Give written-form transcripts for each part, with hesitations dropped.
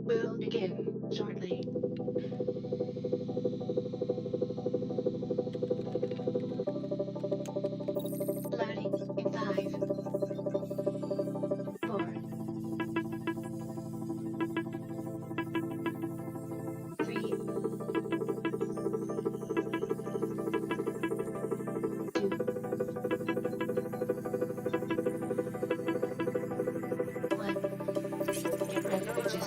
will begin shortly. Loading in 5, 4, 3, 2, 1. Get ready, bitches.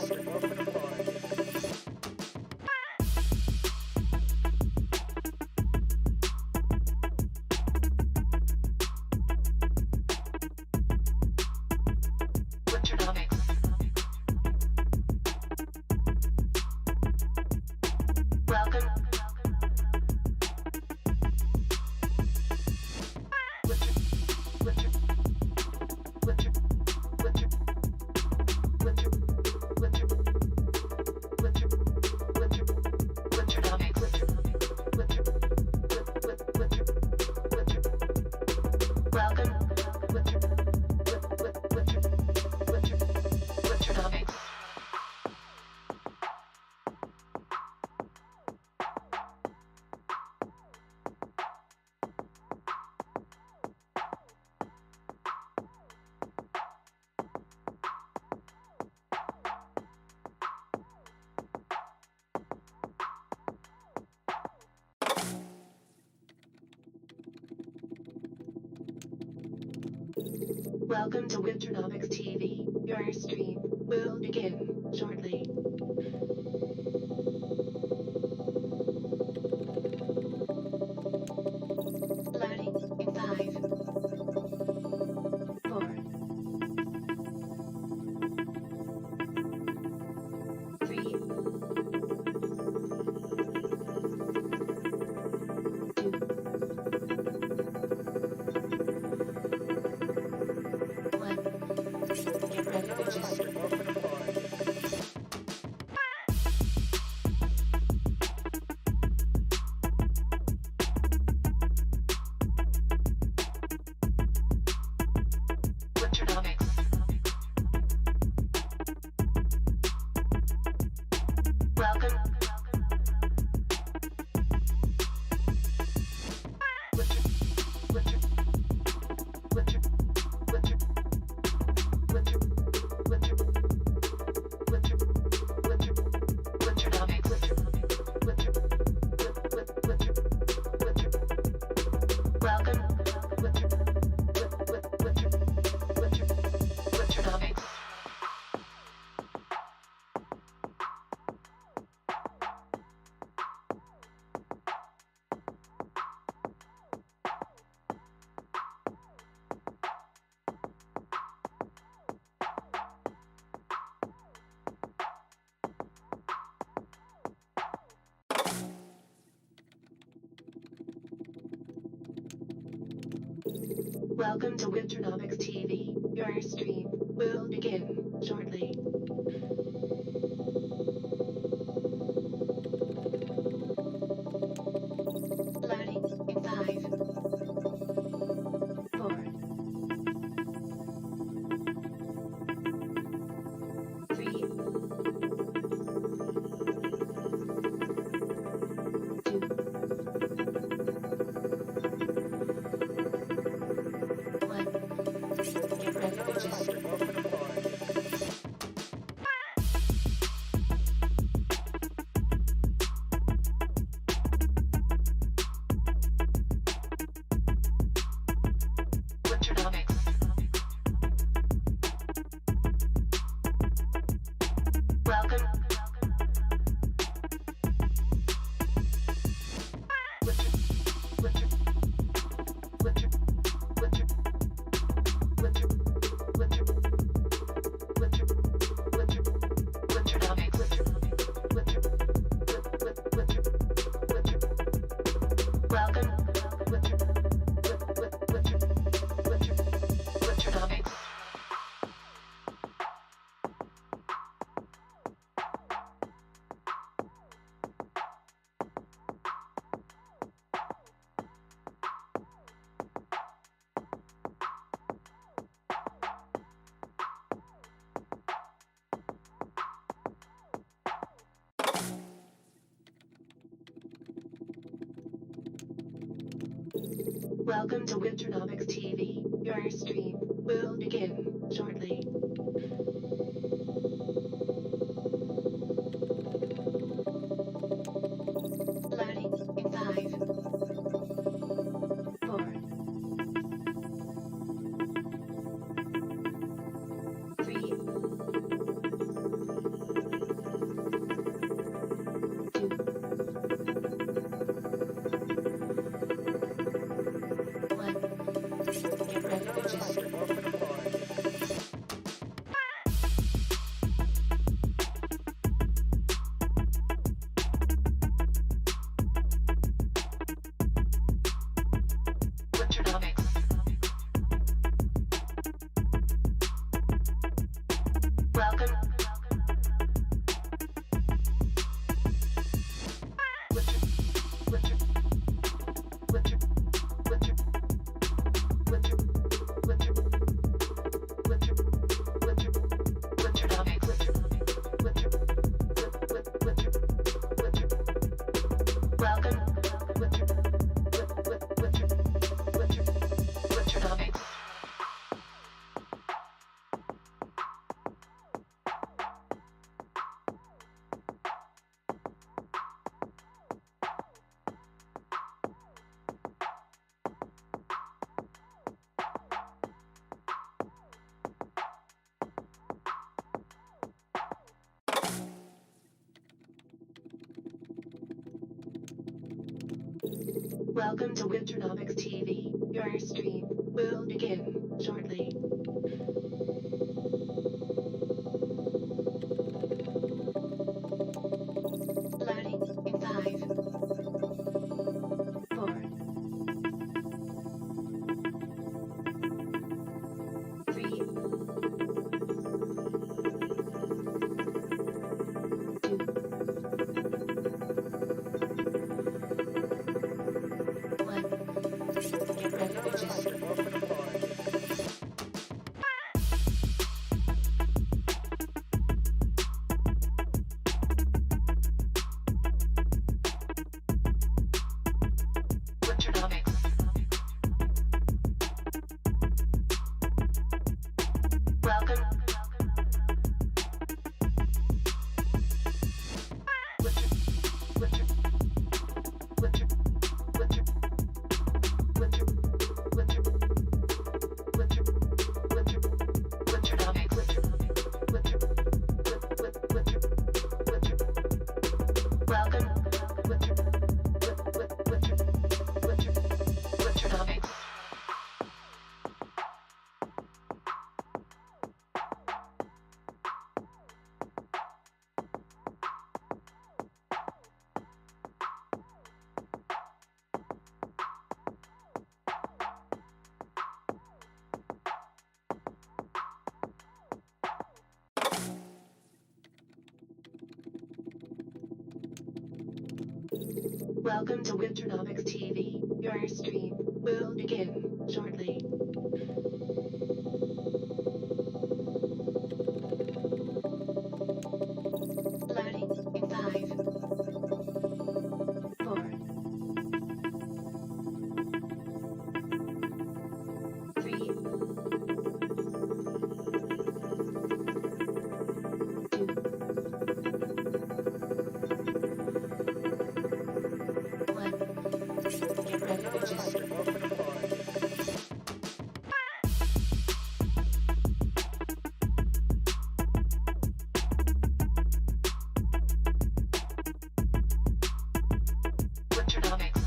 Winternomics. Welcome. Welcome to Winternomics TV. Your stream will begin shortly. Loading in 5, 4, 3, 2, 1. Get ready, bitches. Winternomics. Welcome. Welcome to Winternomics TV. Your stream will begin shortly. Loading in 5, 4, 3, 2, 1. Get ready, bitches. Welcome. Winternomics. Welcome to Winternomics.eth. Your stream will begin shortly. Loading in 5, 4, 3, 2, 1. Get ready to jam. Winternomics. Welcome. Winter, winter, winter, winter, winter, winter, winter, winter, Winternomics. Winter, winter, winter. Welcome. Winter, winter, winter, Winternomics. Welcome to Winternomics.eth. Your stream will begin shortly. Loading in 5, 4, 3, 2, 1. Get ready to jam. Winternomics. Welcome. Winter, winter, winter, winter, winter, winter, winter, winter, Winternomics. Winter, winter, winter. Welcome. Winter, winter, winter, Winternomics. Welcome to Winternomics.eth. Your stream will begin shortly. Loading in 5, 4, 3, 2, 1. Get ready to jam. Winternomics.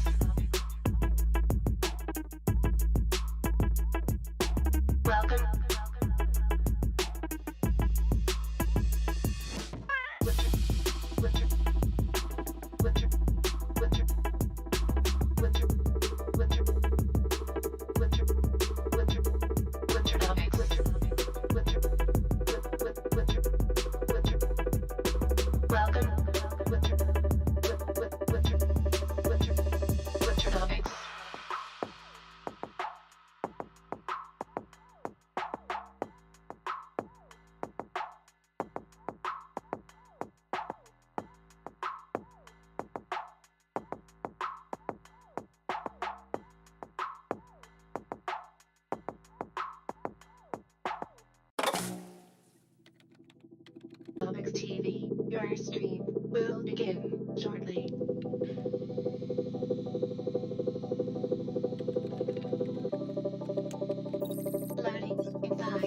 Welcome. Winter, winter, winter, winter, winter, winter, winter, winter, Winternomics. Winter, winter, winter. Welcome. Winter, winter, winter, Winternomics. Winternomics TV. Your stream will begin shortly. Loading in 5,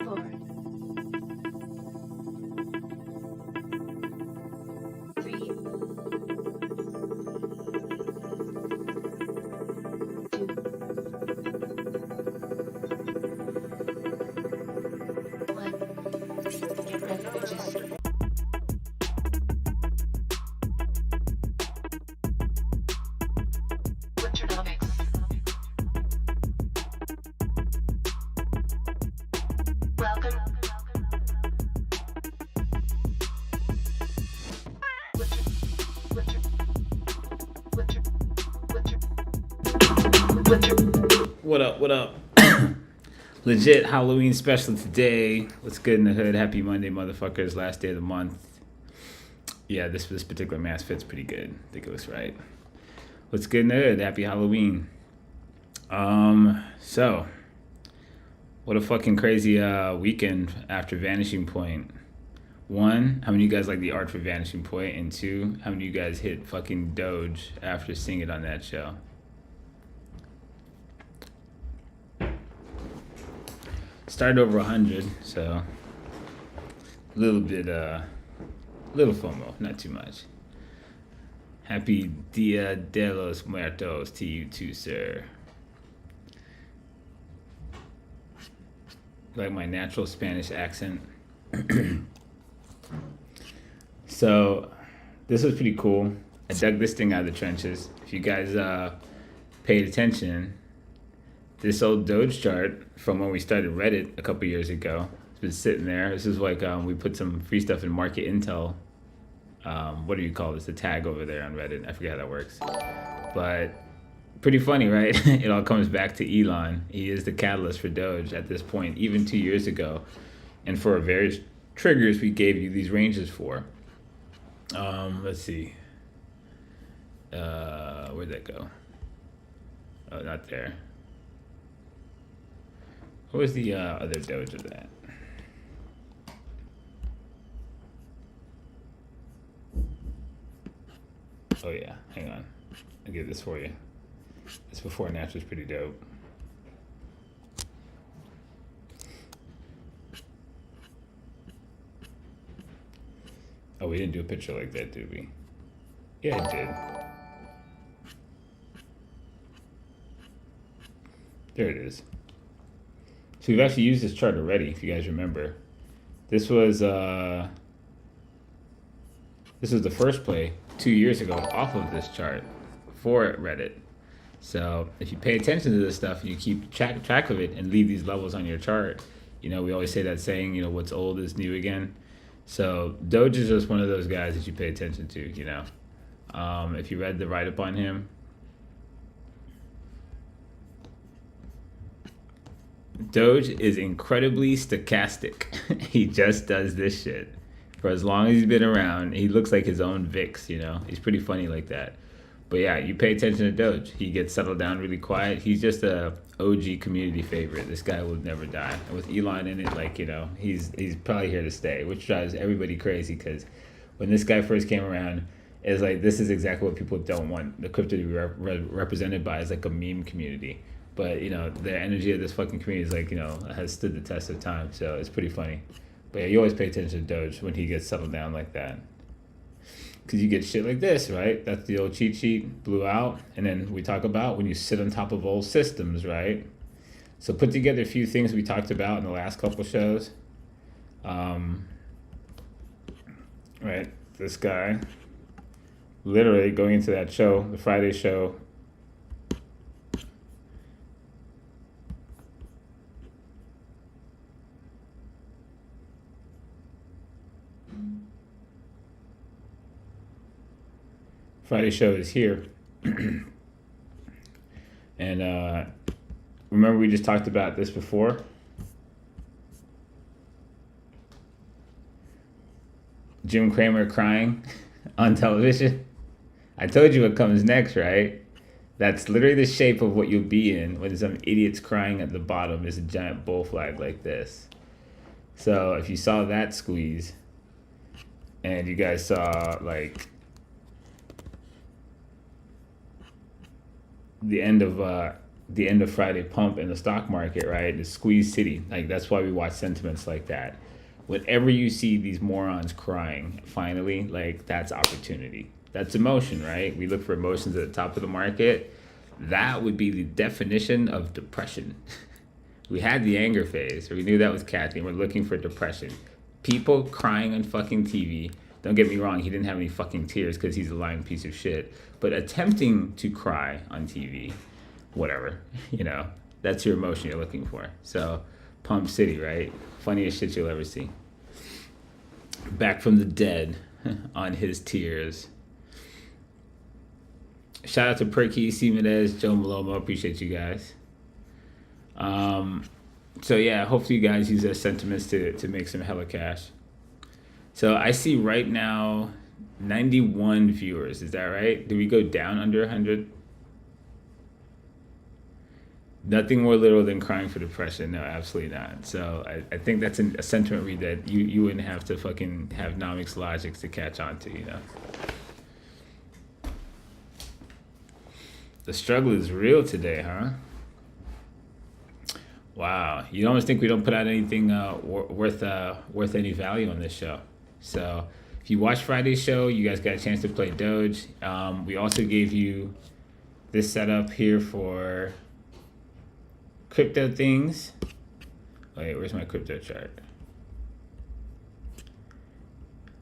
4, 3, 2, 1. Get ready, bitches. Winternomics. Welcome. Winter, winter, winter, winter, winter. What up? What up? Legit Halloween special today. What's good in the hood? Happy Monday, motherfuckers. Last day of the month. Yeah, this particular mask fits pretty good. I think it was right. What's good in the hood? Happy Halloween. So, what a fucking crazy weekend after Vanishing Point. One, how many of you guys like the art for Vanishing Point? And two, how many of you guys hit fucking Doge after seeing it on that show? Started over 100, so a little bit, little FOMO, not too much. Happy Dia de los Muertos to you too, sir. Like my natural Spanish accent. So, this was pretty cool. I dug this thing out of the trenches. If you guys paid attention, this old Doge chart from when we started Reddit a couple years ago, it's been sitting there. This is like we put some free stuff in Market Intel. What do you call this? The tag over there on Reddit. I forget how that works. But pretty funny, right? It all comes back to Elon. He is the catalyst for Doge at this point, even 2 years ago. And for various triggers we gave you these ranges for. Let's see. Where'd that go? Oh, not there. What was the other Doge of that? Oh yeah, hang on. I'll get this for you. This before and after is pretty dope. Oh, we didn't do a picture like that, did we? Yeah, I did. There it is. So we've actually used this chart already, if you guys remember. This was the first play 2 years ago off of this chart for Reddit. So if you pay attention to this stuff and you keep track of it and leave these levels on your chart, you know, we always say that saying, you know, what's old is new again. So Doge is just one of those guys that you pay attention to, you know. If you read the write-up on him, Doge is incredibly stochastic. He just does this shit. For as long as he's been around, he looks like his own VIX, you know? He's pretty funny like that. But yeah, you pay attention to Doge. He gets settled down really quiet. He's just a OG community favorite. This guy will never die. And with Elon in it, like, you know, he's probably here to stay, which drives everybody crazy because when this guy first came around, it's like, this is exactly what people don't want the crypto to be represented by, is like a meme community. But, you know, the energy of this fucking community is like, you know, has stood the test of time. So it's pretty funny. But yeah, you always pay attention to Doge when he gets settled down like that. Because you get shit like this, right? That's the old cheat sheet, blew out. And then we talk about when you sit on top of old systems, right? So put together a few things we talked about in the last couple shows. Right, this guy, literally going into that show, the Friday show, Friday show is here. And remember we just talked about this before? Jim Cramer crying on television. I told you what comes next, right? That's literally the shape of what you'll be in when some idiot's crying at the bottom is a giant bull flag like this. So if you saw that squeeze, and you guys saw like the end of Friday pump in the stock market, right? The squeeze city. Like that's why we watch sentiments like that. Whenever you see these morons crying, finally, like that's opportunity. That's emotion, right? We look for emotions at the top of the market. That would be the definition of depression. We had the anger phase. We knew that was Kathy, and we're looking for depression. People crying on fucking TV. Don't get me wrong, he didn't have any fucking tears because he's a lying piece of shit. But attempting to cry on TV, whatever, that's your emotion you're looking for. So, Pump City, right? Funniest shit you'll ever see. Back from the dead on his tears. Shout out to Perky, C. Medez, Joe Malomo. Appreciate you guys. So yeah, hopefully you guys use those sentiments to make some hella cash. So I see right now 91 viewers. Is that right? Did we go down under 100? Nothing more literal than crying for depression. No, absolutely not. So I think that's a sentiment read that you wouldn't have to fucking have Nomics logics to catch on to, The struggle is real today, huh? Wow, you'd almost think we don't put out anything worth any value on this show. So if you watched Friday's show, you guys got a chance to play Doge. We also gave you this setup here for crypto things. Wait, where's my crypto chart?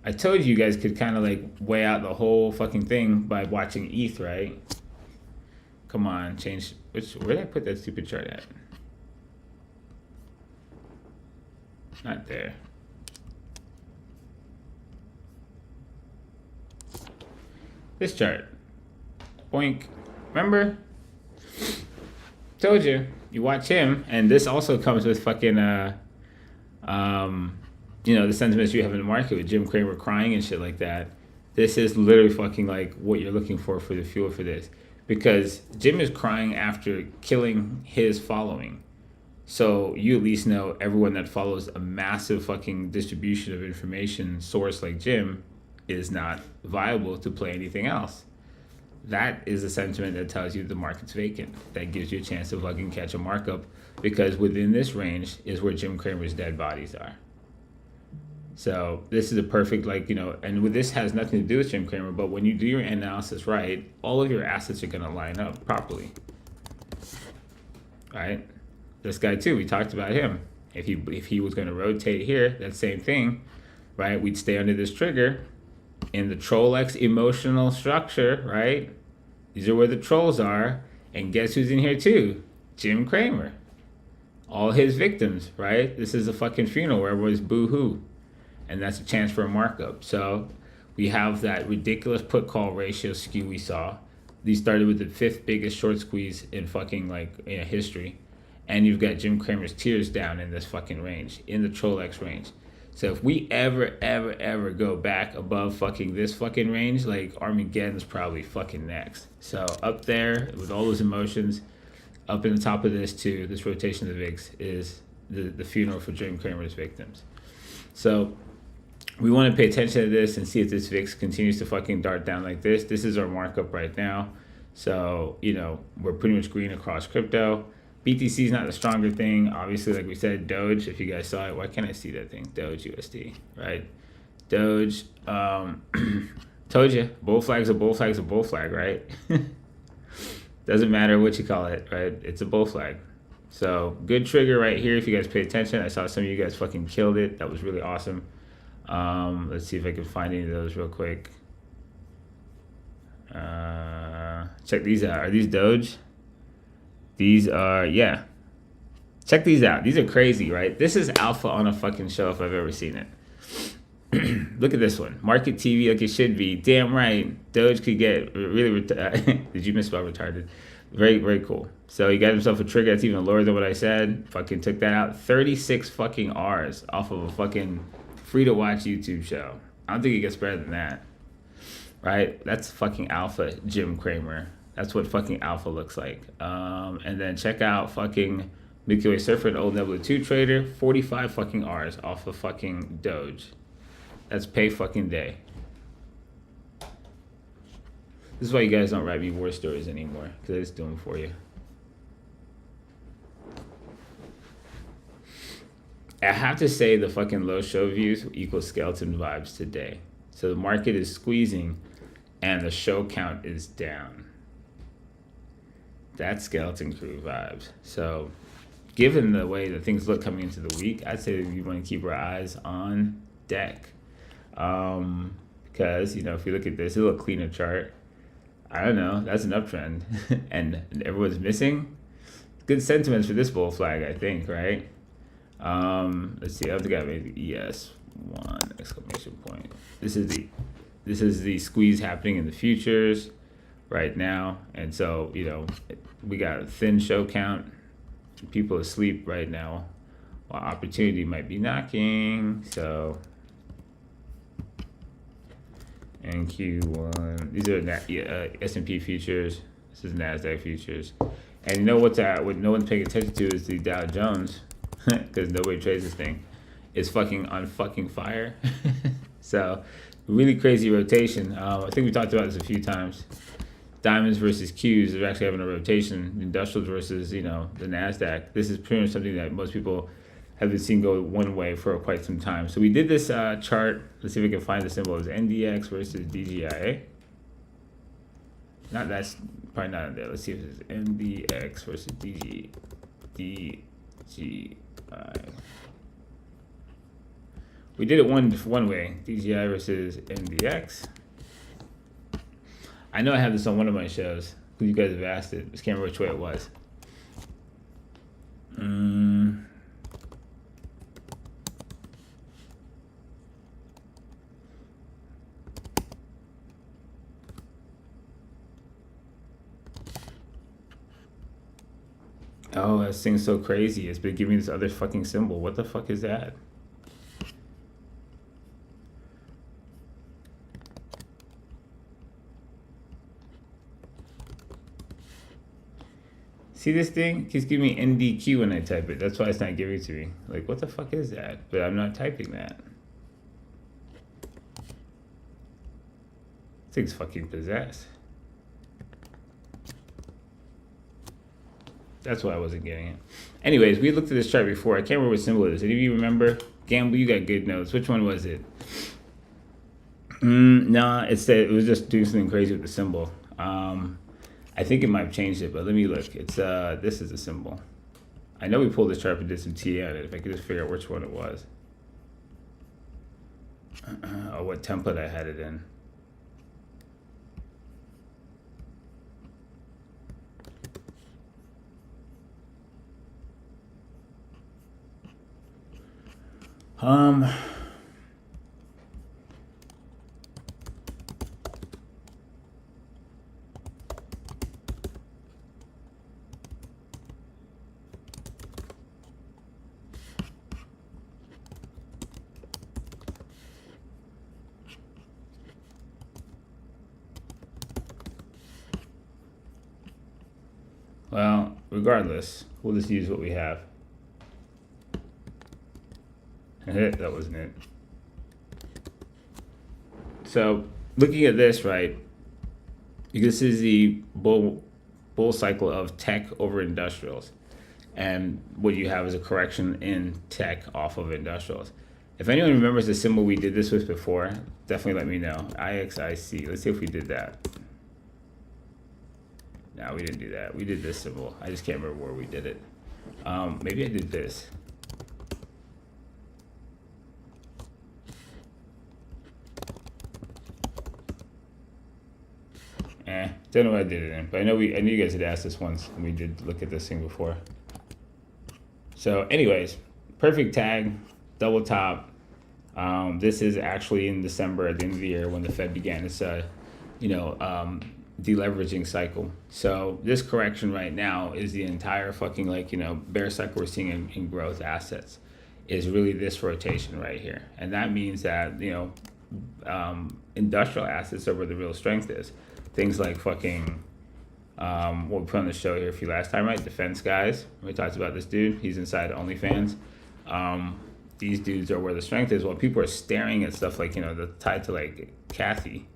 I told you guys could kind of like weigh out the whole fucking thing by watching ETH, right? Come on, change. Where did I put that stupid chart at? Not there. This chart. Boink. Remember? Told you. You watch him, and this also comes with fucking the sentiments you have in the market with Jim Cramer crying and shit like that. This is literally fucking like what you're looking for the fuel for this. Because Jim is crying after killing his following. So you at least know everyone that follows a massive fucking distribution of information source like Jim is not viable to play anything else. That is a sentiment that tells you the market's vacant. That gives you a chance to fucking catch a markup because within this range is where Jim Cramer's dead bodies are. So this is a perfect, and with this has nothing to do with Jim Cramer, but when you do your analysis right, all of your assets are going to line up properly. Right? This guy too, we talked about him. If he was going to rotate here, that same thing, right? We'd stay under this trigger in the Trollex emotional structure, right? These are where the trolls are. And guess who's in here too? Jim Cramer. All his victims, right? This is a fucking funeral where everyone's boo-hoo. And that's a chance for a markup. So we have that ridiculous put-call ratio skew we saw. These started with the 5th biggest short squeeze in fucking history. And you've got Jim Cramer's tears down in this fucking range, in the Trollex range. So if we ever go back above fucking this fucking range, like Armageddon's probably fucking next. So up there with all those emotions, up in the top of this too, this rotation of the VIX is the funeral for Jim Cramer's victims. So we want to pay attention to this and see if this VIX continues to fucking dart down like this. This is our markup right now. So, we're pretty much green across crypto. BTC is not the stronger thing. Obviously, like we said, Doge, if you guys saw it, why can't I see that thing? Doge USD, right? Doge, told you, bull flag's a bull flag's a bull flag, right? Doesn't matter what you call it, right? It's a bull flag. So good trigger right here if you guys pay attention. I saw some of you guys fucking killed it. That was really awesome. Let's see if I can find any of those real quick. Check these out. Are these Doge? These are, yeah. Check these out. These are crazy, right? This is alpha on a fucking show if I've ever seen it. Look at this one. Market TV like it should be. Damn right. Doge could get really, did you misspell retarded? Very, very cool. So he got himself a trigger that's even lower than what I said. Fucking took that out. 36 fucking R's off of a fucking free to watch YouTube show. I don't think it gets better than that. Right? That's fucking alpha Jim Cramer. That's what fucking alpha looks like. And then check out fucking Milky Way Surfer and Old Nebula 2 trader, 45 fucking R's off of fucking Doge. That's pay fucking day. This is why you guys don't write me war stories anymore, because I just do them for you. I have to say the fucking low show views equals skeleton vibes today. So the market is squeezing and the show count is down. That's skeleton crew vibes. So given the way that things look coming into the week, I'd say we want to keep our eyes on deck. Because, you know, if you look at this, it'll look cleaner chart. I don't know, that's an uptrend. And everyone's missing. Good sentiments for this bull flag, I think, right? Let's see, I have to get maybe ES1 exclamation point. This is the squeeze happening in the futures right now. And so, you know, we got a thin show count. People asleep right now while opportunity might be knocking. So NQ1, these are S&P futures. This is NASDAQ futures. And you know what no one's paying attention to is the Dow Jones, because nobody trades this thing. It's fucking on fucking fire. So really crazy rotation. I think we talked about this a few times. Diamonds versus Qs are actually having a rotation. Industrials versus, you know, the NASDAQ. This is pretty much something that most people have been seeing go one way for quite some time. So we did this chart. Let's see if we can find the symbol. It's NDX versus DGIA. That's probably not in there. Let's see if it's NDX versus DGI. We did it one way. DGI versus NDX. I know I have this on one of my shows because you guys have asked it. I just can't remember which way it was. Oh, this thing's so crazy. It's been giving me this other fucking symbol. What the fuck is that? See this thing? It keeps giving me NDQ when I type it. That's why it's not giving it to me. Like, what the fuck is that? But I'm not typing that. This thing's fucking possessed. That's why I wasn't getting it. Anyways, we looked at this chart before. I can't remember what symbol it is. Any of you remember? Gamble, you got good notes. Which one was it? Nah, it was just doing something crazy with the symbol. I think it might have changed it, but let me look. It's this is a symbol. I know we pulled this chart and did some TA on it. If I could just figure out which one it was. Or what template I had it in. Well, regardless, we'll just use what we have. That wasn't it. So looking at this, right, this is the bull cycle of tech over industrials. And what you have is a correction in tech off of industrials. If anyone remembers the symbol we did this with before, definitely let me know. IXIC. Let's see if we did that. No, we didn't do that. We did this symbol. I just can't remember where we did it. Maybe I did this. Don't know what I did it in, but I know you guys had asked this once, and we did look at this thing before. So, anyways, perfect tag, double top. This is actually in December at the end of the year when the Fed began its, deleveraging cycle. So this correction right now is the entire fucking bear cycle we're seeing in growth assets is really this rotation right here, and that means that industrial assets are where the real strength is. Things like fucking What we put on the show here a few last time, right? Defense guys. We talked about this dude. He's inside OnlyFans. These dudes are where the strength is. While people are staring at stuff like, the tied to like Kathy,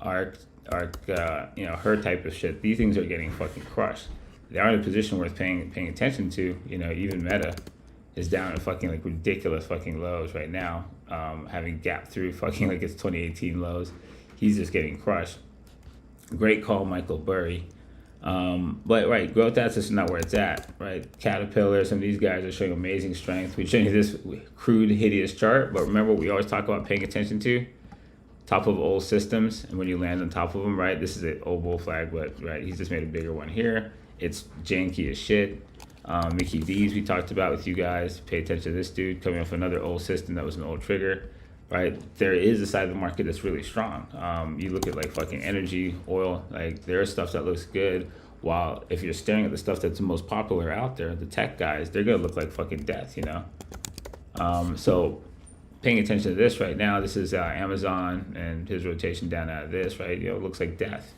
Arc, her type of shit. These things are getting fucking crushed. They are in a position worth paying attention to. Even Meta is down at fucking like ridiculous fucking lows right now, having gapped through fucking like its 2018 lows. He's just getting crushed. Great call, Michael Burry. But right, growth assets is not where it's at, right? Caterpillar, some of these guys are showing amazing strength. We're showing you this crude, hideous chart, but remember what we always talk about paying attention to? Top of old systems, and when you land on top of them, right? This is an old bull flag, but right, he's just made a bigger one here. It's janky as shit. Mickey D's we talked about with you guys. Pay attention to this dude coming off another old system that was an old trigger, right? There is a side of the market that's really strong. You look at like fucking energy, oil, like there is stuff that looks good. While if you're staring at the stuff that's the most popular out there, the tech guys, they're gonna look like fucking death, So paying attention to this right now, this is Amazon and his rotation down out of this, right? It looks like death.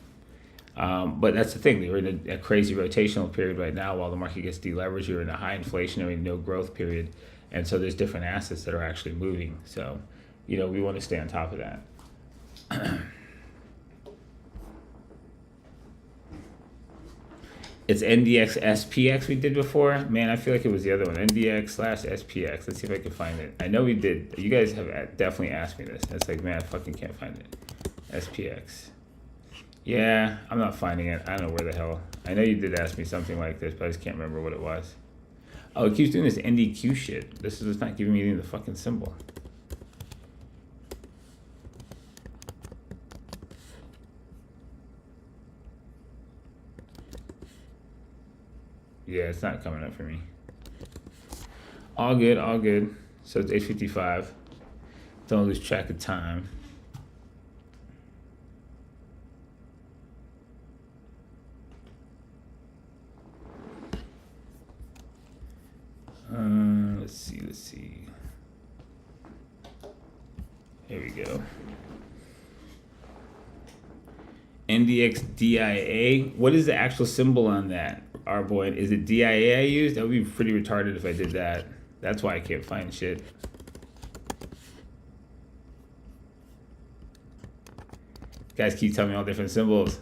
But that's the thing. We're in a crazy rotational period right now while the market gets deleveraged. You're in a high inflationary, no growth period. And so there's different assets that are actually moving. So, we want to stay on top of that. It's NDX SPX we did before. Man, I feel like it was the other one. NDX/SPX. Let's see if I can find it. I know we did. You guys have definitely asked me this. It's like, man, I fucking can't find it. SPX. Yeah, I'm not finding it. I don't know where the hell. I know you did ask me something like this, but I just can't remember what it was. Oh, it keeps doing this NDQ shit. This is not giving me even the fucking symbol. Yeah, it's not coming up for me. All good, all good. So it's 8:55. Don't lose track of time. Let's see. Here we go. NDX DIA. What is the actual symbol on that? Our boy, is it DIA I used? That would be pretty retarded if I did that. That's why I can't find shit. Guys keep telling me all different symbols.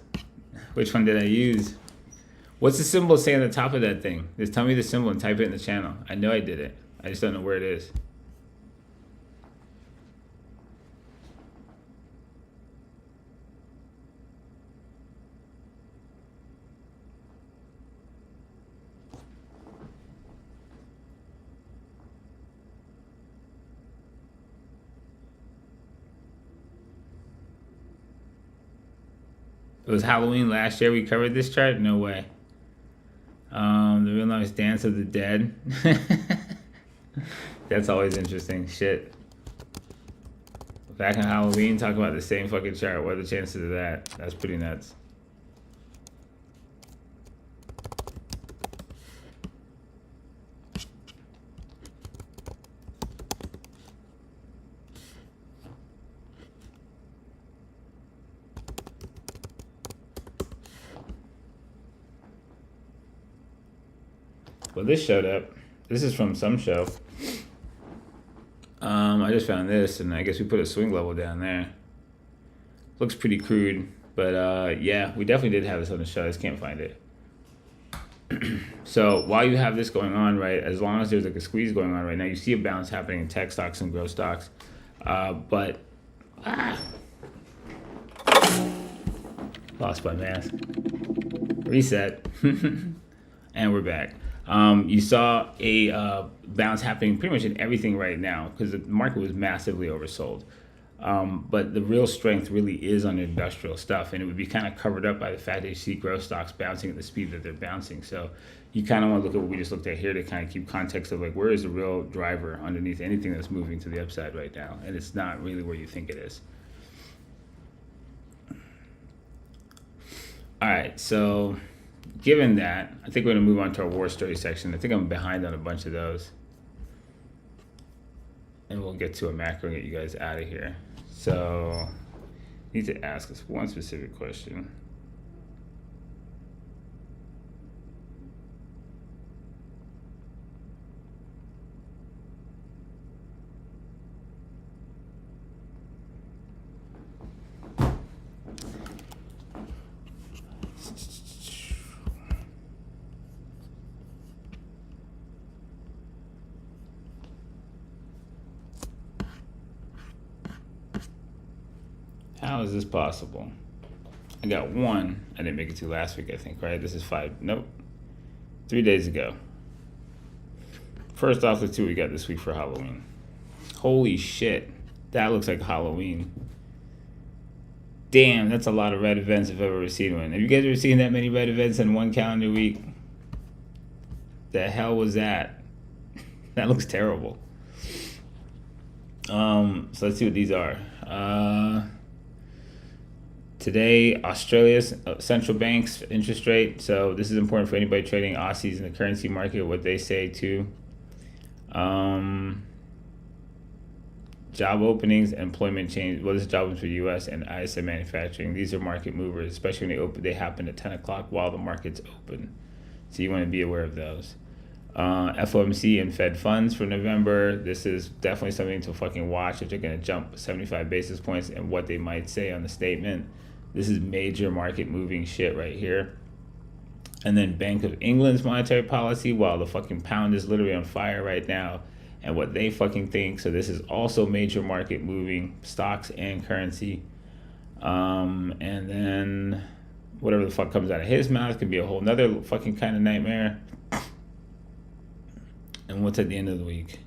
Which one did I use? What's the symbol say on the top of that thing? Just tell me the symbol and type it in the channel. I know I did it. I just don't know where it is. It was Halloween last year we covered this chart? No way. The Real Nice Dance of the Dead. That's always interesting. Shit. Back on Halloween, talk about the same fucking chart. What are the chances of that? That's pretty nuts. Well, this showed up. This is from some show. I just found this, and I guess we put a swing level down there. Looks pretty crude, but yeah, we definitely did have this on the show. I just can't find it. So while you have this going on, right, as long as there's like a squeeze going on right now, you see a bounce happening in tech stocks and growth stocks. Lost my mask. Reset. And we're back. You saw a bounce happening pretty much in everything right now because the market was massively oversold. But the real strength really is on industrial stuff, and it would be kind of covered up by the fact that you see growth stocks bouncing at the speed that they're bouncing. So you kind of want to look at what we just looked at here to kind of keep context of like where is the real driver underneath anything that's moving to the upside right now, and it's not really where you think it is. All right, so given that, I think we're going to move on to our war story section. I think I'm behind on a bunch of those. And we'll get to a macro and get you guys out of here. So, I need to ask us one specific question. How is this possible? I got one. I didn't make it to last week, I think, right? This is 5. Nope. 3 days ago. First off, let's see what we got this week for Halloween. Holy shit. That looks like Halloween. Damn, that's a lot of red events if I've ever seen one. Have you guys ever seen that many red events in one calendar week? The hell was that? That looks terrible. So let's see what these are. Today, Australia's central bank's interest rate. So this is important for anybody trading Aussies in the currency market, what they say too. Job openings, employment change. Well, this is job openings for U.S. and ISM manufacturing. These are market movers, especially when they open. They happen at 10 o'clock while the market's open. So you want to be aware of those. FOMC and Fed funds for November. This is definitely something to fucking watch if they're going to jump 75 basis points and what they might say on the statement. This is major market moving shit right here. And then Bank of England's monetary policy, while the fucking pound is literally on fire right now, and what they fucking think. So this is also major market moving stocks and currency. And then whatever the fuck comes out of his mouth could be a whole nother fucking kind of nightmare. And what's at the end of the week?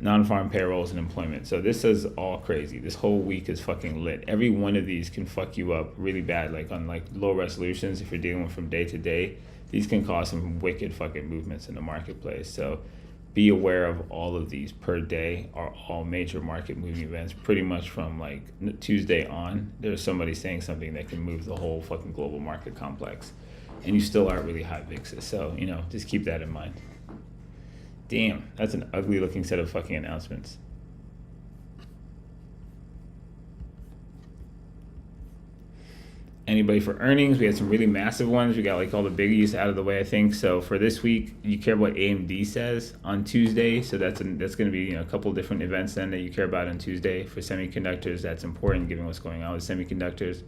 Non-farm payrolls and employment. So this is all crazy. This whole week is fucking lit. Every one of these can fuck you up really bad, like on like low resolutions. If you're dealing with from day to day, these can cause some wicked fucking movements in the marketplace. So be aware of all of these per day are all major market moving events. Pretty much from like Tuesday on, there's somebody saying something that can move the whole fucking global market complex. And you still aren't really high VIXs. So, you know, just keep that in mind. Damn, that's an ugly looking set of fucking announcements. Anybody for earnings? We had some really massive ones. We got like all the biggies out of the way, I think. So for this week, you care what AMD says on Tuesday. So that's going to be, you know, a couple of different events then that you care about on Tuesday for semiconductors. That's important given what's going on with semiconductors.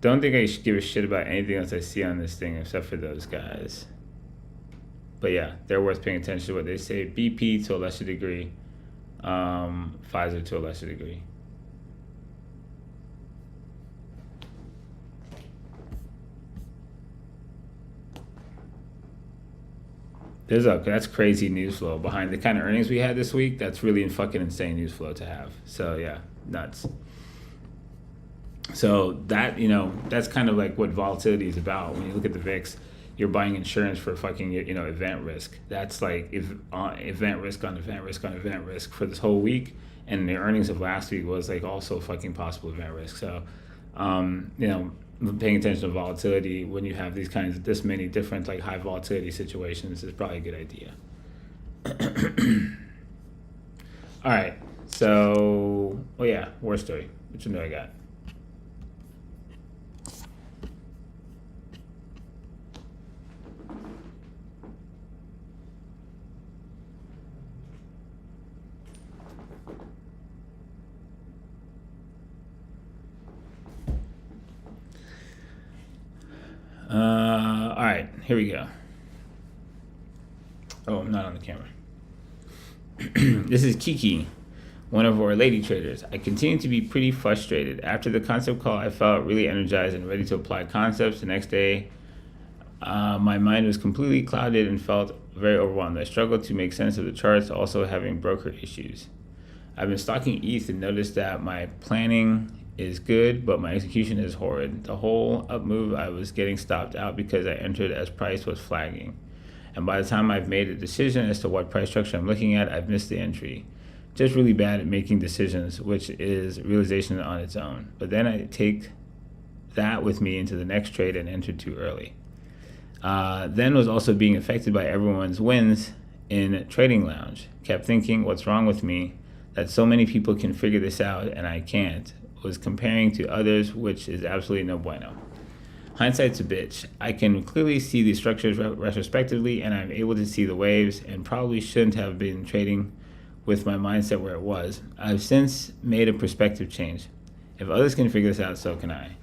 Don't think I should give a shit about anything else I see on this thing except for those guys. But yeah, they're worth paying attention to what they say. BP to a lesser degree. Pfizer to a lesser degree. That's crazy news flow behind the kind of earnings we had this week. That's really fucking insane news flow to have. So yeah, nuts. So that, you know, that's kind of like what volatility is about. When you look at the VIX, you're buying insurance for fucking, you know, event risk. That's like event risk on event risk on event risk for this whole week. And the earnings of last week was like also fucking possible event risk. So, you know, paying attention to volatility when you have this many different like high volatility situations is probably a good idea. All right. So, oh yeah, war story. Which one do I got? All right, here we go. Oh, I'm not on the camera. This is Kiki, one of our lady traders. I continue to be pretty frustrated. After the concept call, I felt really energized and ready to apply concepts. The next day, my mind was completely clouded and felt very overwhelmed. I struggled to make sense of the charts, also having broker issues. I've been stalking ETH and noticed that my planning is good, but my execution is horrid. The whole up move, I was getting stopped out because I entered as price was flagging. And by the time I've made a decision as to what price structure I'm looking at, I've missed the entry. Just really bad at making decisions, which is realization on its own. But then I take that with me into the next trade and enter too early. Then was also being affected by everyone's wins in Trading Lounge. Kept thinking, what's wrong with me? That so many people can figure this out and I can't. Was comparing to others, which is absolutely no bueno. Hindsight's a bitch. I can clearly see the structures retrospectively, and I'm able to see the waves, and probably shouldn't have been trading with my mindset where it was. I've since made a perspective change. If others can figure this out, so can I.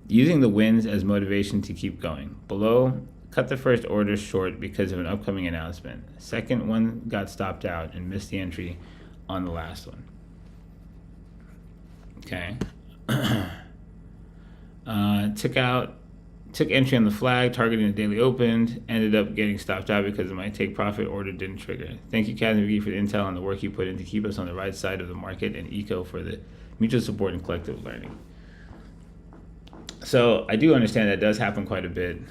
Using the wins as motivation to keep going. Below Cut the first order short because of an upcoming announcement. Second one got stopped out and missed the entry on the last one. Okay. Took entry on the flag, targeting the daily opened, ended up getting stopped out because my take profit order didn't trigger. Thank you, Captain McGee, for the intel and the work you put in to keep us on the right side of the market, and ECO for the mutual support and collective learning. So I do understand that does happen quite a bit.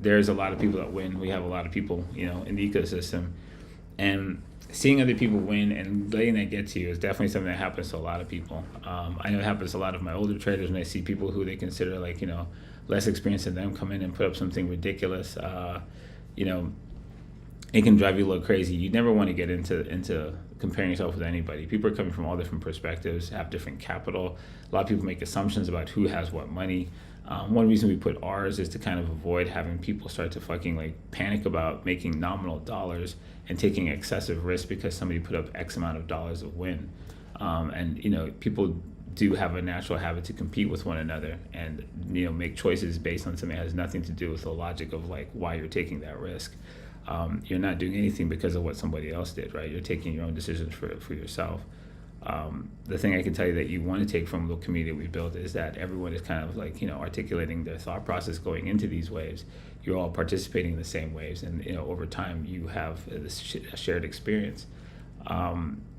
There's a lot of people that win. We have a lot of people, in the ecosystem. And seeing other people win and letting that get to you is definitely something that happens to a lot of people. I know it happens to a lot of my older traders when I see people who they consider less experienced than them come in and put up something ridiculous. It can drive you a little crazy. You never want to get into comparing yourself with anybody. People are coming from all different perspectives, have different capital. A lot of people make assumptions about who has what money. One reason we put ours is to kind of avoid having people start to fucking panic about making nominal dollars and taking excessive risk because somebody put up X amount of dollars of win. People do have a natural habit to compete with one another and make choices based on something that has nothing to do with the logic of why you're taking that risk. You're not doing anything because of what somebody else did, right? You're taking your own decisions for yourself. The thing I can tell you that you want to take from the community we built is that everyone is kind of articulating their thought process going into these waves. You're all participating in the same waves, and over time you have this shared experience.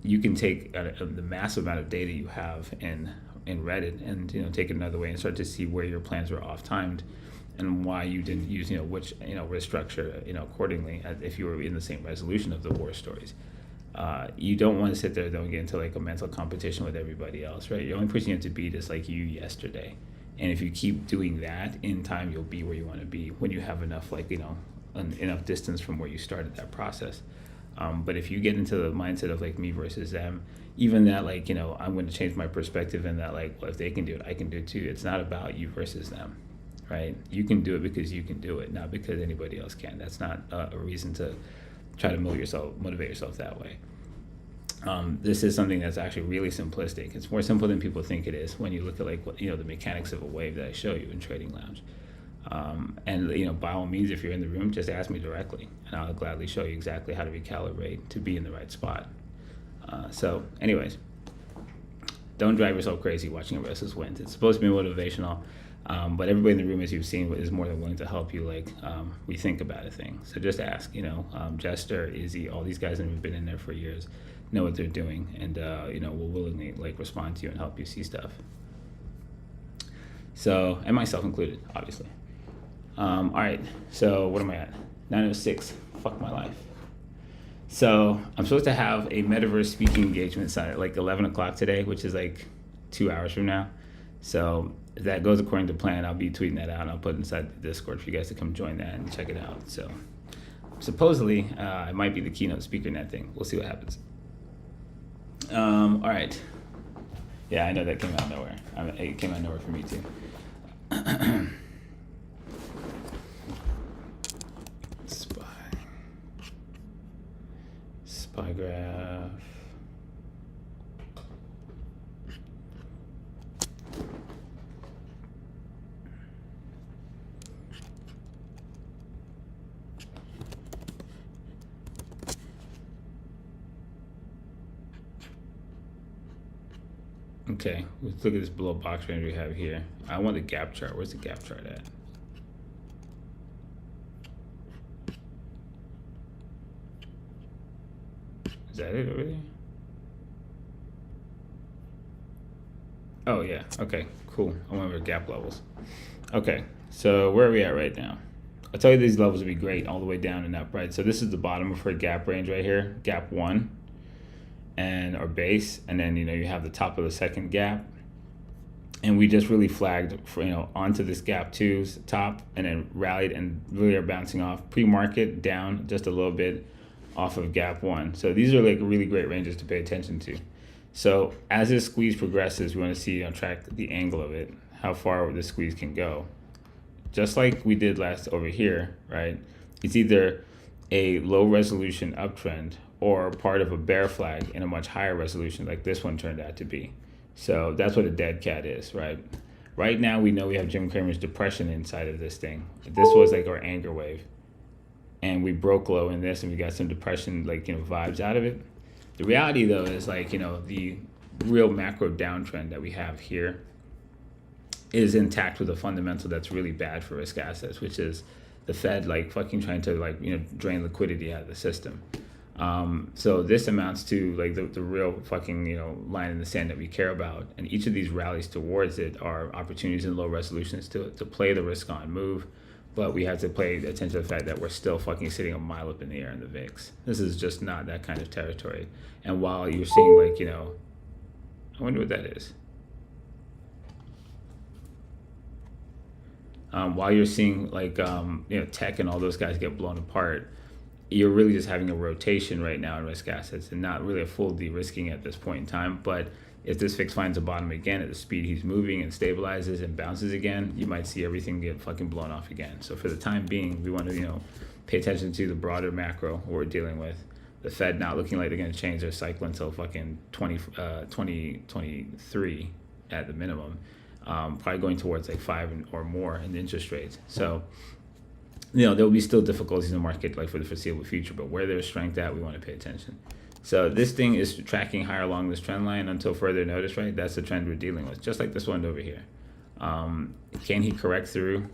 You can take the massive amount of data you have in Reddit and take it another way and start to see where your plans were off timed and why you didn't use which risk structure accordingly if you were in the same resolution of the war stories. You don't want to sit there though and get into a mental competition with everybody else, right? Your only person you have to beat is you yesterday, and if you keep doing that, in time you'll be where you want to be when you have enough enough distance from where you started that process. But if you get into the mindset of me versus them, even that I'm going to change my perspective and that well, if they can do it, I can do it too. It's not about you versus them, right? You can do it because you can do it, not because anybody else can. That's not a reason to try to motivate yourself that way. This is something that's actually really simplistic. It's more simple than people think it is when you look at the mechanics of a wave that I show you in Trading Lounge. And by all means, if you're in the room, just ask me directly, and I'll gladly show you exactly how to recalibrate to be in the right spot. So, anyways, don't drive yourself crazy watching a versus wins. It's supposed to be motivational, but everybody in the room, as you've seen, is more than willing to help you rethink about a thing. So just ask. Jester, Izzy, all these guys that have been in there for years know what they're doing, and will willingly respond to you and help you see stuff. So, and myself included, obviously. All right, so what am I at? 9:06. Fuck my life. So I'm supposed to have a metaverse speaking engagement at 11 o'clock today, which is 2 hours from now. So if that goes according to plan, I'll be tweeting that out and I'll put it inside the Discord for you guys to come join that and check it out. So supposedly I might be the keynote speaker in that thing. We'll see what happens. All right. Yeah, I know that came out of nowhere. It came out of nowhere for me too. Spy graph. Okay, let's look at this below box range we have here. I want the gap chart. Where's the gap chart at? Is that it over there? Oh yeah, okay, cool. I want our gap levels. Okay, so where are we at right now? I'll tell you these levels would be great all the way down and up, right? So this is the bottom of her gap range right here, gap 1, and our base, and then you have the top of the second gap. And we just really flagged for onto this gap 2's top, and then rallied and really are bouncing off pre-market down just a little bit off of gap 1. So these are really great ranges to pay attention to. So as this squeeze progresses, we want to see track the angle of it, how far the squeeze can go. Just like we did last over here, right? It's either a low resolution uptrend or part of a bear flag in a much higher resolution like this one turned out to be. So that's what a dead cat is, right? Right now, we know we have Jim Cramer's depression inside of this thing. This was like our anger wave, and we broke low in this, and we got some depression, like, vibes out of it. The reality, though, is like, the real macro downtrend that we have here is intact with a fundamental that's really bad for risk assets, which is the Fed like fucking trying to like drain liquidity out of the system. So this amounts to like the real fucking line in the sand that we care about, and each of these rallies towards it are opportunities and low resolutions to play the risk on move. But we have to pay attention to the fact that we're still fucking sitting a mile up in the air in the VIX. This is just not that kind of territory. And while you're seeing like I wonder what that is. While you're seeing like tech and all those guys get blown apart, you're really just having a rotation right now in risk assets and not really a full de-risking at this point in time. But if this fix finds a bottom again at the speed he's moving and stabilizes and bounces again, you might see everything get fucking blown off again. So for the time being, we want to pay attention to the broader macro what we're dealing with. The Fed not looking like they're going to change their cycle until fucking 2023 at the minimum. Probably going towards like 5 or more in interest rates. So, there will be still difficulties in the market like for the foreseeable future, but where there's strength at, we want to pay attention. So this thing is tracking higher along this trend line until further notice, right? That's the trend we're dealing with, just like this one over here. Can he correct through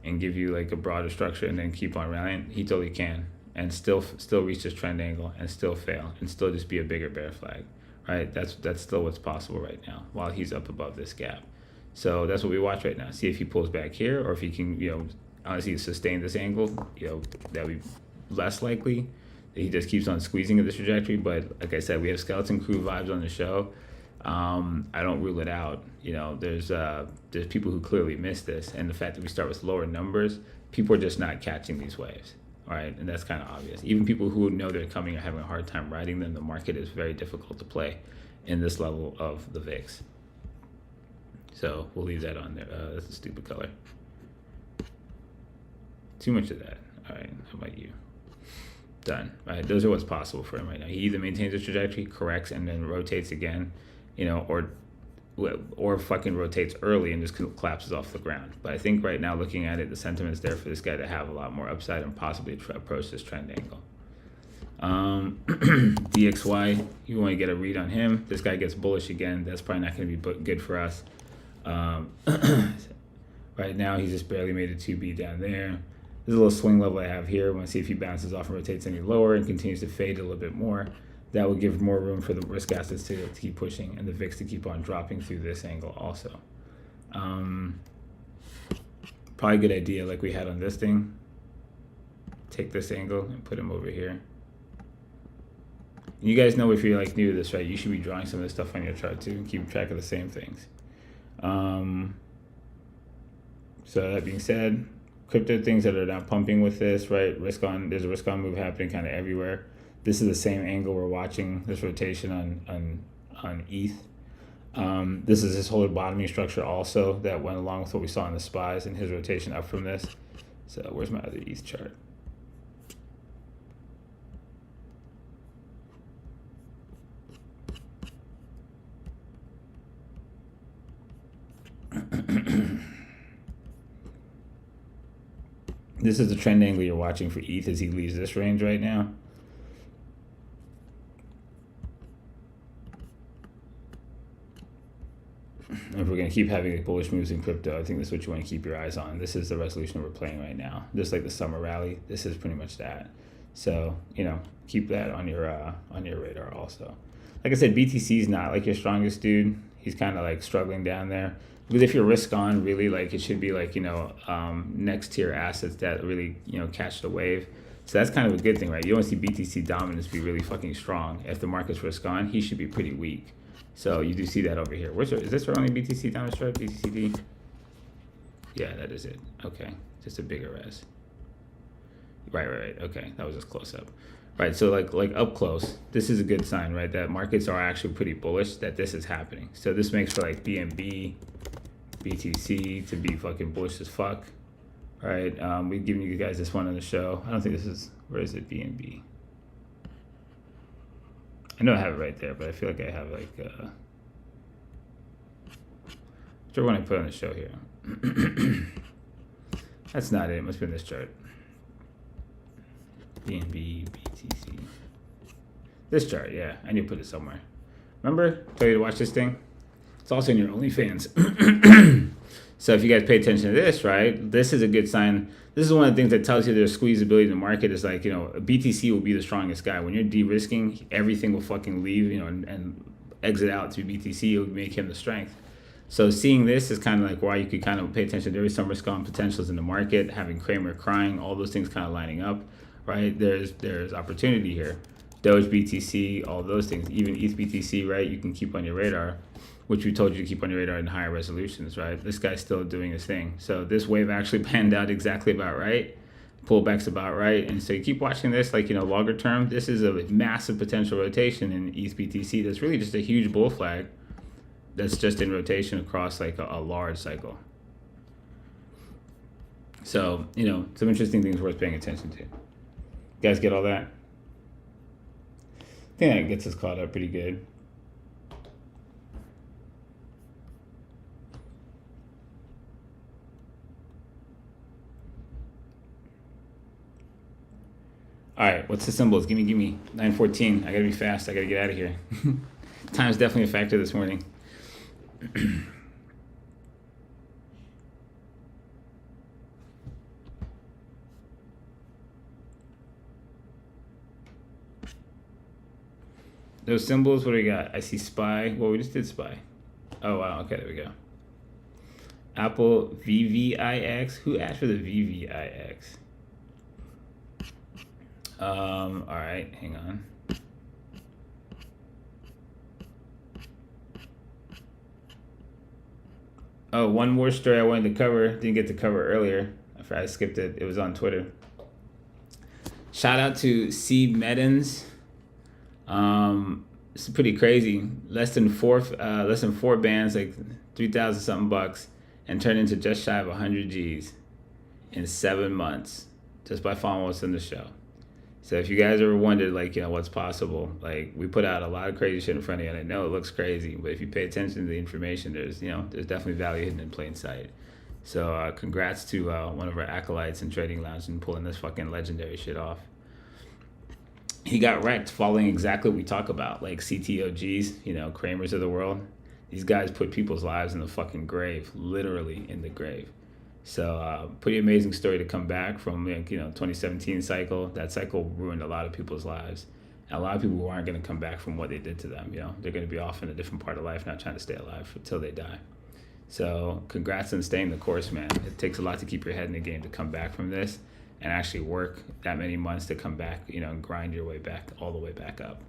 and give you like a broader structure and then keep on rallying? He totally can, and still reach this trend angle and still fail and still just be a bigger bear flag. Right, that's still what's possible right now while he's up above this gap. So that's what we watch right now. See if he pulls back here, or if he can, honestly sustain this angle. That would be less likely. He just keeps on squeezing at this trajectory. But like I said, we have skeleton crew vibes on the show. I don't rule it out. There's people who clearly miss this, and the fact that we start with lower numbers, people are just not catching these waves. Right, and that's kind of obvious. Even people who know they're coming are having a hard time riding them. The market is very difficult to play in this level of the VIX. So we'll leave that on there. That's a stupid color. Too much of that. All right, how about you? Done. Right, those are what's possible for him right now. He either maintains the trajectory, corrects, and then rotates again, or fucking rotates early and just collapses off the ground. But I think right now, looking at it, the sentiment's there for this guy to have a lot more upside and possibly approach this trend angle. DXY, you want to get a read on him. This guy gets bullish again. That's probably not going to be good for us. Right now, he's just barely made a 2B down there. There's a little swing level I have here. I want to see if he bounces off and rotates any lower and continues to fade a little bit more. That would give more room for the risk assets to keep pushing and the VIX to keep on dropping through this angle also. Probably a good idea like we had on this thing. Take this angle and put him over here. And you guys know if you're like new to this, right, you should be drawing some of this stuff on your chart too and keep track of the same things. So that being said, crypto things that are not pumping with this, right? There's a risk on move happening kind of everywhere. This is the same angle we're watching, this rotation on ETH. This is his whole bottoming structure also that went along with what we saw in the SPYs and his rotation up from this. So where's my other ETH chart? This is the trend angle you're watching for ETH as he leaves this range right now. If we're going to keep having bullish moves in crypto, I think this is what you want to keep your eyes on. This is the resolution we're playing right now. Just like the summer rally, this is pretty much that. So, keep that on your radar also. Like I said, BTC is not like your strongest dude. He's kind of like struggling down there. Because if you're risk on, really, like it should be like, next tier assets that really, catch the wave. So that's kind of a good thing, right? You want to see BTC dominance be really fucking strong. If the market's risk on, he should be pretty weak. So you do see that over here. Is this our only BTC dominance chart? BTCD? Yeah, that is it. Okay, just a bigger res. Right. Okay, that was just close up. Right, so like up close, this is a good sign, right? That markets are actually pretty bullish that this is happening. So this makes for like BNB, BTC to be fucking bullish as fuck. All right, we've given you guys this one on the show. I don't think this is, where is it, BNB? I know I have it right there, but I feel like I have like, Which one I put on the show here? That's not it. It must be in this chart. BNB, BTC. This chart, yeah. I need to put it somewhere. Remember? Tell you to watch this thing? It's also in your OnlyFans. So if you guys pay attention to this, right, this is a good sign. This is one of the things that tells you there's squeezability in the market. Is like, BTC will be the strongest guy. When you're de-risking, everything will fucking leave, and exit out through BTC. It'll make him the strength. So seeing this is kind of like why you could kind of pay attention. There is some risk on potentials in the market, having Kramer crying, all those things kind of lining up, right? There's opportunity here. Doge, BTC, all those things, even ETH, BTC, right? You can keep on your radar, which we told you to keep on your radar in higher resolutions, right? This guy's still doing his thing. So this wave actually panned out exactly about right. Pullback's about right. And so you keep watching this, like, longer term, this is a massive potential rotation in ETH, BTC. That's really just a huge bull flag that's just in rotation across like a large cycle. So, some interesting things worth paying attention to. You guys get all that? I think that gets us caught up pretty good. All right, what's the symbols? Give me. 9:14. I gotta be fast. I gotta get out of here. Time's definitely a factor this morning. Those symbols, what do we got? I see SPY. Well, we just did SPY. Oh, wow. Okay, there we go. Apple VVIX. Who asked for the VVIX? All right, hang on. Oh, one more story I wanted to cover. Didn't get to cover earlier. I skipped it. It was on Twitter. Shout out to C. Meddens. It's pretty crazy. Less than four bands, like 3,000 something bucks, and turned into just shy of 100 G's in 7 months, just by following us in the show. So if you guys ever wondered, like, what's possible, like, we put out a lot of crazy shit in front of you, and I know it looks crazy, but if you pay attention to the information, there's definitely value hidden in plain sight. So congrats to one of our acolytes in Trading Lounge and pulling this fucking legendary shit off. He got wrecked following exactly what we talk about, like CTOGs, Kramers of the world. These guys put people's lives in the fucking grave, literally in the grave. So pretty amazing story to come back from, 2017 cycle. That cycle ruined a lot of people's lives. And a lot of people who aren't going to come back from what they did to them. They're going to be off in a different part of life, not trying to stay alive until they die. So congrats on staying the course, man. It takes a lot to keep your head in the game to come back from this and actually work that many months to come back, and grind your way back, all the way back up.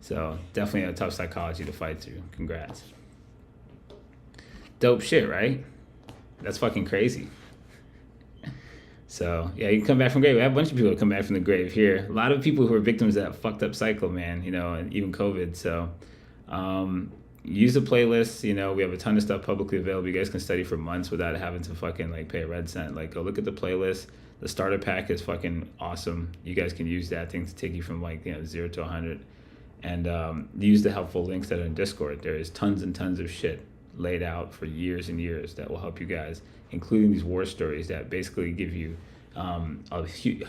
So definitely a tough psychology to fight through. Congrats. Dope shit, right? That's fucking crazy. So yeah, you can come back from the grave. We have a bunch of people that come back from the grave here. A lot of people who are victims of that fucked up cycle, man, and even COVID. So use the playlist. We have a ton of stuff publicly available. You guys can study for months without having to fucking pay a red cent. Go look at the playlist. The starter pack is fucking awesome. You guys can use that thing to take you from 0 to 100. And use the helpful links that are in Discord. There is tons and tons of shit laid out for years and years that will help you guys, including these war stories that basically give you a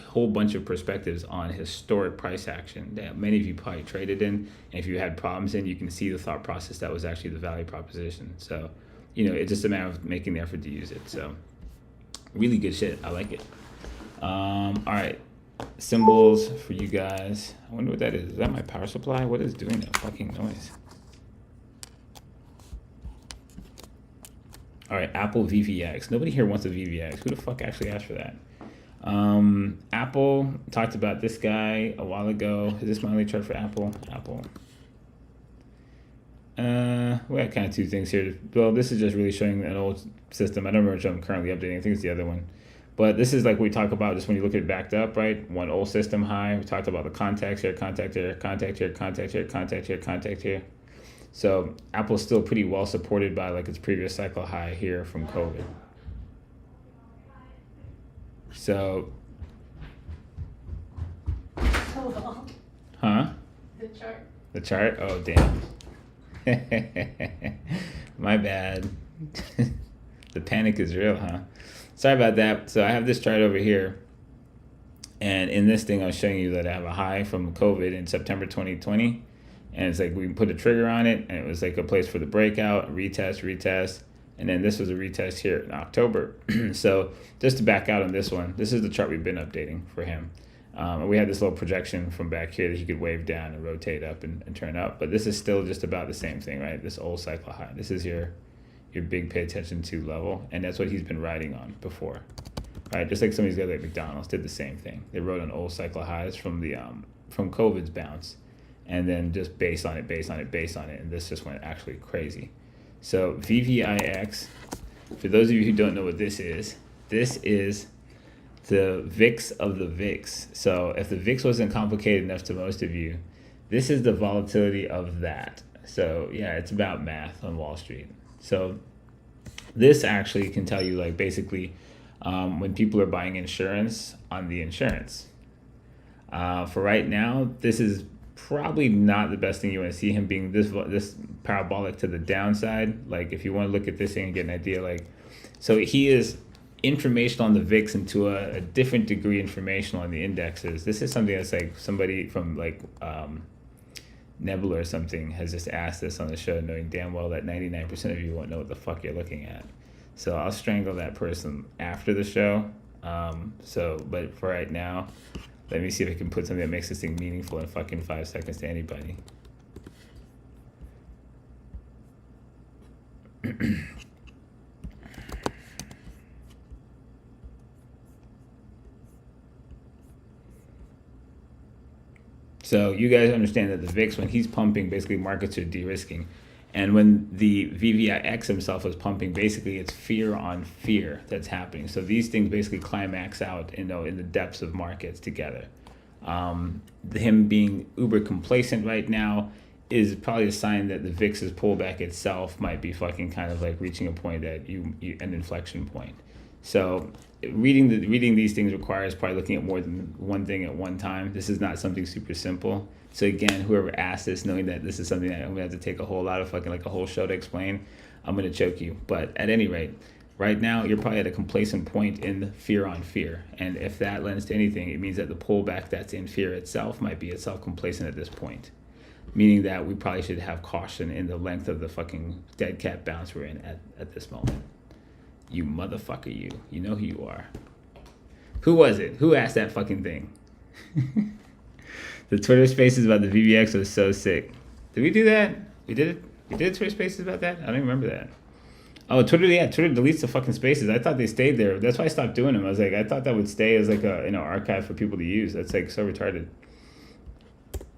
whole bunch of perspectives on historic price action that many of you probably traded in. And if you had problems in, you can see the thought process that was actually the value proposition. So, it's just a matter of making the effort to use it. So really good shit. I like it. All right. Symbols for you guys. I wonder what that is. Is that my power supply? What is doing that fucking noise? All right, Apple VVX. Nobody here wants a VVX. Who the fuck actually asked for that? Apple, talked about this guy a while ago. Is this my only chart for Apple? Apple. We got kind of two things here. Well, this is just really showing an old system. I don't remember which I'm currently updating. I think it's the other one. But this is like we talk about just when you look at it backed up, right? One old system high. We talked about the contacts here, contact here, contact here, contact here, contact here, contact here. So Apple's still pretty well supported by its previous cycle high here from COVID. So. Hold on. Huh? The chart. The chart? Oh, damn. My bad. The panic is real, huh? Sorry about that. So I have this chart over here. And in this thing, I was showing you that I have a high from COVID in September 2020. And it's like we put a trigger on it, and it was like a place for the breakout, retest. And then this was a retest here in October. So just to back out on this one, this is the chart we've been updating for him. And we had this little projection from back here that he could wave down and rotate up and turn up. But this is still just about the same thing, right? This old cycle high. This is your big pay attention to level. And that's what he's been riding on before. Right, just like some of these guys like McDonald's did the same thing. They rode on old cycle highs from the from COVID's bounce, and then just base on it, and this just went actually crazy. So VVIX, for those of you who don't know what this is the VIX of the VIX. So if the VIX wasn't complicated enough to most of you, this is the volatility of that. So yeah, it's about math on Wall Street. So this actually can tell you like basically when people are buying insurance on the insurance. For right now, this is probably not the best thing you want to see him being this parabolic to the downside. Like if you want to look at this thing and get an idea, like, so he is informational on the VIX and to a different degree informational on the indexes. This is something that's like somebody from like Nebula or something has just asked this on the show, knowing damn well that 99% of you won't know what the fuck you're looking at. So I'll strangle that person after the show. But for right now, let me see if I can put something that makes this thing meaningful in fucking 5 seconds to anybody. So you guys understand that the VIX, when he's pumping, basically markets are de-risking. And when the VVIX himself is pumping, basically it's fear on fear that's happening. So these things basically climax out, in the depths of markets together. Him being uber complacent right now is probably a sign that the VIX's pullback itself might be fucking kind of like reaching a point that an inflection point. So reading these things requires probably looking at more than one thing at one time. This is not something super simple. So again, whoever asked this, knowing that this is something that I'm gonna have to take a whole lot of fucking like a whole show to explain, I'm gonna choke you. But at any rate, right now you're probably at a complacent point in fear on fear. And if that lends to anything, it means that the pullback that's in fear itself might be itself complacent at this point. Meaning that we probably should have caution in the length of the fucking dead cat bounce we're in at this moment. You motherfucker, you know who you are. Who was it? Who asked that fucking thing? The Twitter Spaces about the VVX was so sick. Did we do that? We did it? We did Twitter Spaces about that? I don't even remember that. Oh, Twitter deletes the fucking spaces. I thought they stayed there. That's why I stopped doing them. I was like, I thought that would stay as like a archive for people to use. That's like so retarded.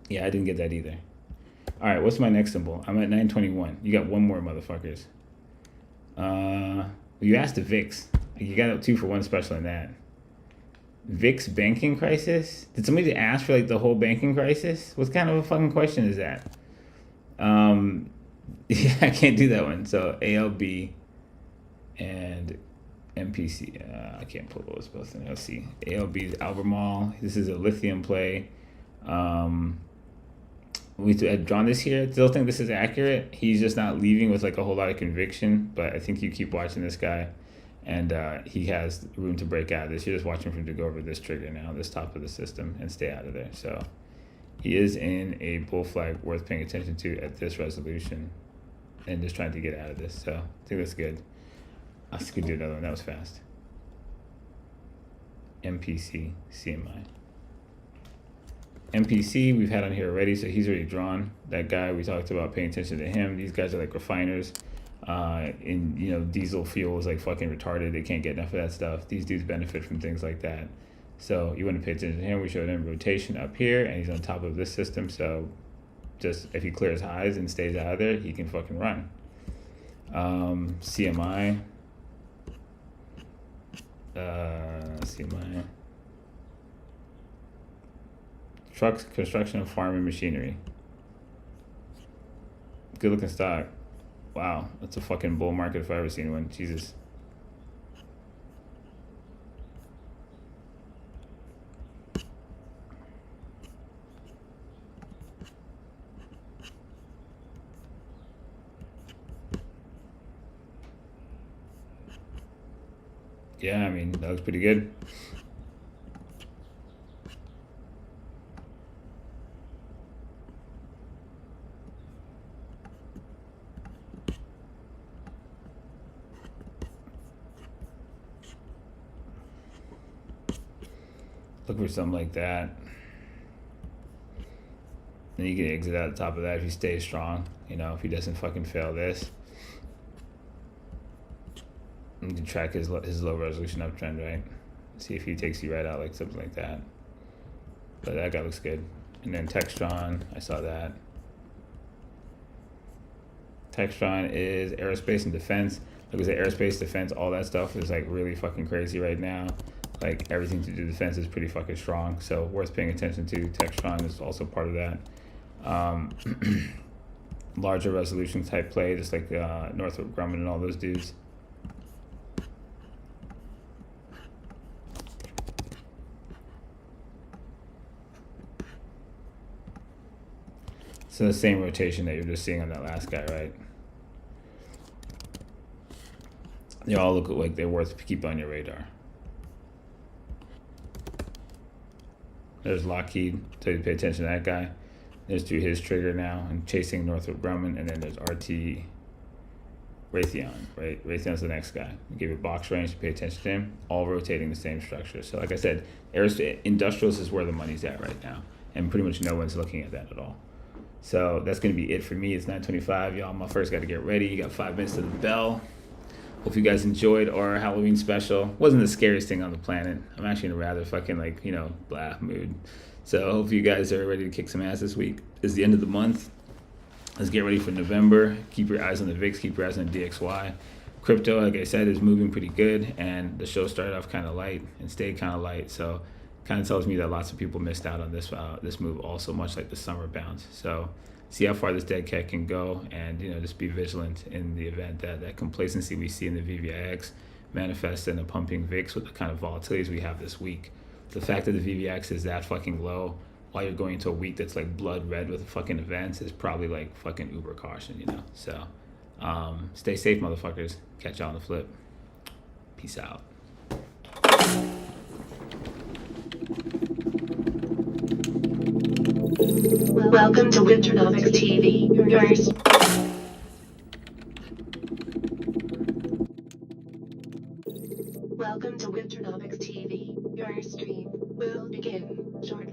Yeah, I didn't get that either. All right, what's my next symbol? I'm at 921. You got one more, motherfuckers. You asked the VIX. You got a 2 for 1 special in that. VIX banking crisis? Did somebody ask for like the whole banking crisis? What kind of a fucking question is that? Yeah, I can't do that one. So ALB and MPC. I can't pull those both in. Let's see. ALB is Albemarle. This is a lithium play. We had drawn this here. I still think this is accurate. He's just not leaving with like a whole lot of conviction, but I think you keep watching this guy and he has room to break out of this. You're just watching for him to go over this trigger now, this top of the system, and stay out of there. So he is in a bull flag worth paying attention to at this resolution and just trying to get out of this. So I think that's good. I could do another one. That was fast. MPC, CMI. MPC we've had on here already, so he's already drawn. That guy we talked about, paying attention to him. These guys are like refiners. Diesel fuel is like fucking retarded. They can't get enough of that stuff. These dudes benefit from things like that. So you want to pay attention to him. We showed him rotation up here, and he's on top of this system. So just if he clears highs and stays out of there, he can fucking run. CMI. CMI. Trucks, construction, farm, and machinery. Good looking stock. Wow, that's a fucking bull market if I ever seen one. Jesus. Yeah, I mean, that looks pretty good. Look for something like that. Then you can exit out the top of that if he stays strong. You know, if he doesn't fucking fail this. You can track his low resolution uptrend, right? See if he takes you right out like something like that. But that guy looks good. And then Textron, I saw that. Textron is aerospace and defense. Like I said, aerospace, defense, all that stuff is like really fucking crazy right now. Like everything to do with defense is pretty fucking strong. So worth paying attention to. Textron is also part of that. Larger resolution type play, just like Northrop Grumman and all those dudes. So the same rotation that you're just seeing on that last guy, right? They all look like they're worth to keep on your radar. There's Lockheed, so you pay attention to that guy. There's through his trigger now and chasing Northrop Grumman, and then there's RT Raytheon, right? Raytheon's the next guy. You give it box range, pay attention to him, all rotating the same structure. So like I said, industrials is where the money's at right now, and pretty much no one's looking at that at all. So that's going to be it for me. It's 9:25. Y'all, my first got to get ready. You got 5 minutes to the bell. Hope you guys enjoyed our Halloween special. Wasn't the scariest thing on the planet. I'm actually in a rather fucking like, you know, blah mood. So hope you guys are ready to kick some ass this week. It's the end of the month. Let's get ready for November. Keep your eyes on the VIX. Keep your eyes on the DXY. Crypto, like I said, is moving pretty good. And the show started off kind of light and stayed kind of light. So kind of tells me that lots of people missed out on this move also, much like the summer bounce. So see how far this dead cat can go, and you know, just be vigilant in the event that that complacency we see in the VVIX manifests in a pumping VIX with the kind of volatilities we have this week. The fact that the VVX is that fucking low while you're going into a week that's like blood red with fucking events is probably like fucking uber caution, you know? So stay safe, motherfuckers. Catch y'all on the flip. Peace out. Welcome to Winternomics TV. Welcome to Winternomics TV. Your stream will begin shortly.